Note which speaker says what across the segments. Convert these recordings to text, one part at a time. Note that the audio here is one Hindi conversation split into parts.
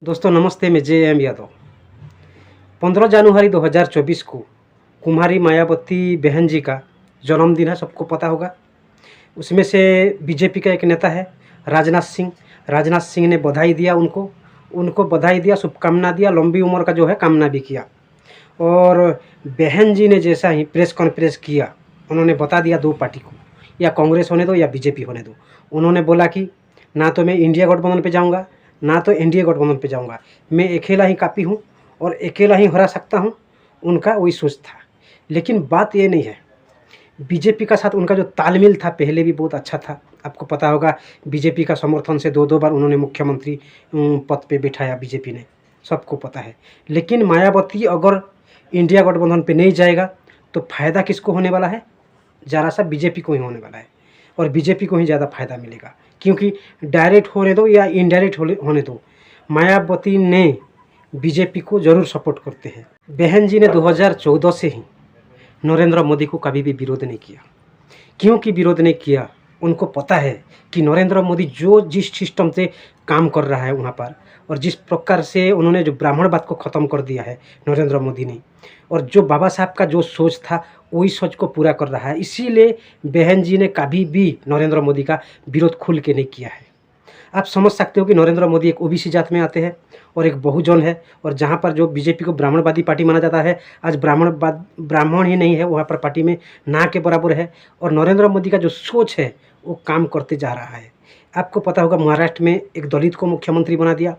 Speaker 1: दोस्तों नमस्ते, मैं जे एम यादव। 15 जनवरी 2024 को कुमारी मायावती बहन जी का जन्मदिन है, सबको पता होगा। उसमें से बीजेपी का एक नेता है राजनाथ सिंह। राजनाथ सिंह ने बधाई दिया उनको बधाई दिया, शुभकामना दिया, लंबी उम्र का जो है कामना भी किया। और बहन जी ने जैसा ही प्रेस कॉन्फ्रेंस किया, उन्होंने बता दिया दो पार्टी को, या कांग्रेस होने दो या बीजेपी होने दो। उन्होंने बोला कि ना तो मैं इंडिया गठबंधन पे जाऊंगा, ना तो एनडीए गठबंधन पे जाऊंगा, मैं अकेला ही काफ़ी हूँ और अकेला ही हरा सकता हूँ। उनका वही सोच था। लेकिन बात ये नहीं है, बीजेपी का साथ उनका जो तालमेल था पहले भी बहुत अच्छा था। आपको पता होगा, बीजेपी का समर्थन से दो बार उन्होंने मुख्यमंत्री पद पे बिठाया बीजेपी ने, सबको पता है। लेकिन मायावती अगर इंडिया गठबंधन पे नहीं जाएगा तो फ़ायदा किसको होने वाला है? ज़रा सा बीजेपी को ही होने वाला है, और बीजेपी को ही ज़्यादा फ़ायदा मिलेगा। क्योंकि डायरेक्ट होने दो या इनडायरेक्ट होने दो, मायावती ने बीजेपी को ज़रूर सपोर्ट करते हैं। बहन जी ने 2014 से ही नरेंद्र मोदी को कभी भी विरोध नहीं किया। क्योंकि विरोध नहीं किया, उनको पता है कि नरेंद्र मोदी जिस सिस्टम से काम कर रहा है वहाँ पर, और जिस प्रकार से उन्होंने जो ब्राह्मणवाद को ख़त्म कर दिया है नरेंद्र मोदी ने, और जो बाबा साहब का जो सोच था वही सोच को पूरा कर रहा है। इसीलिए बहन जी ने कभी भी नरेंद्र मोदी का विरोध खुल के नहीं किया है। आप समझ सकते हो कि नरेंद्र मोदी एक ओबीसी जात में आते हैं और एक बहुजन है, और जहाँ पर जो बीजेपी को ब्राह्मणवादी पार्टी माना जाता है, आज ब्राह्मण ही नहीं है वहाँ पर पार्टी में, ना के बराबर है। और नरेंद्र मोदी का जो सोच है वो काम करते जा रहा है। आपको पता होगा, महाराष्ट्र में एक दलित को मुख्यमंत्री बना दिया,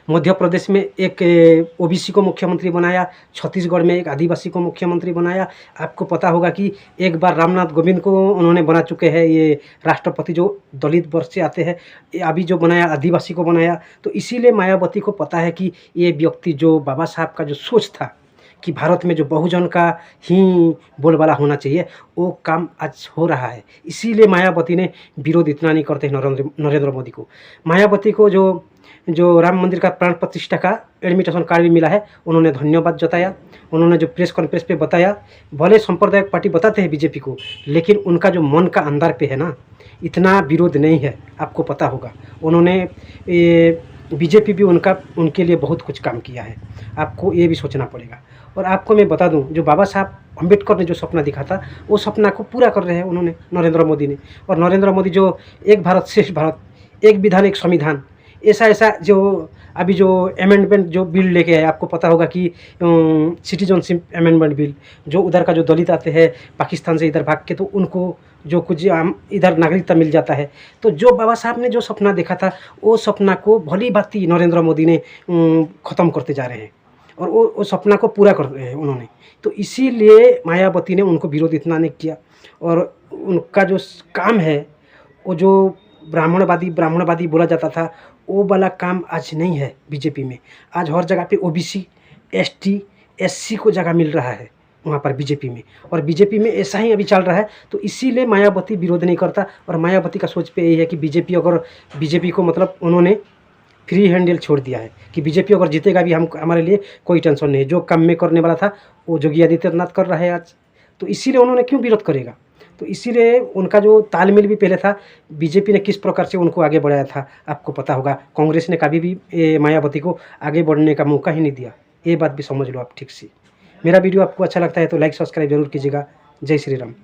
Speaker 1: मध्य प्रदेश में एक ओबीसी को मुख्यमंत्री बनाया, छत्तीसगढ़ में एक आदिवासी को मुख्यमंत्री बनाया। आपको पता होगा कि एक बार रामनाथ कोविंद को उन्होंने बना चुके हैं ये राष्ट्रपति, जो दलित वर्ग से आते हैं। अभी जो बनाया आदिवासी को बनाया। तो इसीलिए मायावती को पता है कि ये व्यक्ति, जो बाबा साहब का जो सोच था कि भारत में जो बहुजन का ही बोलबाला होना चाहिए, वो काम आज हो रहा है। इसीलिए मायावती ने विरोध इतना नहीं करते नरेंद्र मोदी को। मायावती को जो राम मंदिर का प्राण प्रतिष्ठा का एडमिटेशन कार्ड भी मिला है, उन्होंने धन्यवाद जताया। उन्होंने जो प्रेस कॉन्फ्रेंस पे बताया, भले सांप्रदायिक पार्टी बताते हैं बीजेपी को, लेकिन उनका जो मन का अंदर पे है ना, इतना विरोध नहीं है। आपको पता होगा, उन्होंने बीजेपी भी उनके लिए बहुत कुछ काम किया है। आपको ये भी सोचना पड़ेगा। और आपको मैं बता दूं, जो बाबा साहब अम्बेडकर ने जो सपना दिखा था, वो सपना को पूरा कर रहे हैं उन्होंने, नरेंद्र मोदी ने। और नरेंद्र मोदी जो एक भारत श्रेष्ठ भारत, एक विधान एक संविधान, ऐसा जो अभी जो अमेंडमेंट जो बिल लेके आए, आपको पता होगा कि सिटीजनशिप अमेंडमेंट बिल, जो उधर का जो दलित आते हैं पाकिस्तान से इधर भाग के, तो उनको जो कुछ इधर नागरिकता मिल जाता है। तो जो बाबा साहब ने जो सपना देखा था, वो सपना को भली भांति नरेंद्र मोदी ने ख़त्म करते जा रहे हैं, और वो सपना को पूरा कर रहे हैं उन्होंने। तो इसीलिए मायावती ने उनको विरोध इतना नहीं किया। और उनका जो काम है, वो जो ब्राह्मणवादी बोला जाता था, वो वाला काम आज नहीं है बीजेपी में। आज हर जगह पे ओबीसी, एसटी, एससी को जगह मिल रहा है वहाँ पर बीजेपी में, और बीजेपी में ऐसा ही अभी चल रहा है। तो इसीलिए मायावती विरोध नहीं करता। और मायावती का सोच पे यही है कि बीजेपी को मतलब उन्होंने फ्री हैंडल छोड़ दिया है कि बीजेपी अगर जीतेगा भी हमारे लिए कोई टेंशन नहीं है। जो काम में करने वाला था वो योगी आदित्यनाथ कर रहा है आज, तो इसीलिए उन्होंने क्यों विरोध करेगा। तो इसीलिए उनका जो तालमेल भी पहले था, बीजेपी ने किस प्रकार से उनको आगे बढ़ाया था आपको पता होगा। कांग्रेस ने कभी भी मायावती को आगे बढ़ने का मौका ही नहीं दिया। ये बात भी समझ लो आप ठीक से। मेरा वीडियो आपको अच्छा लगता है तो लाइक सब्सक्राइब जरूर कीजिएगा। जय श्री राम।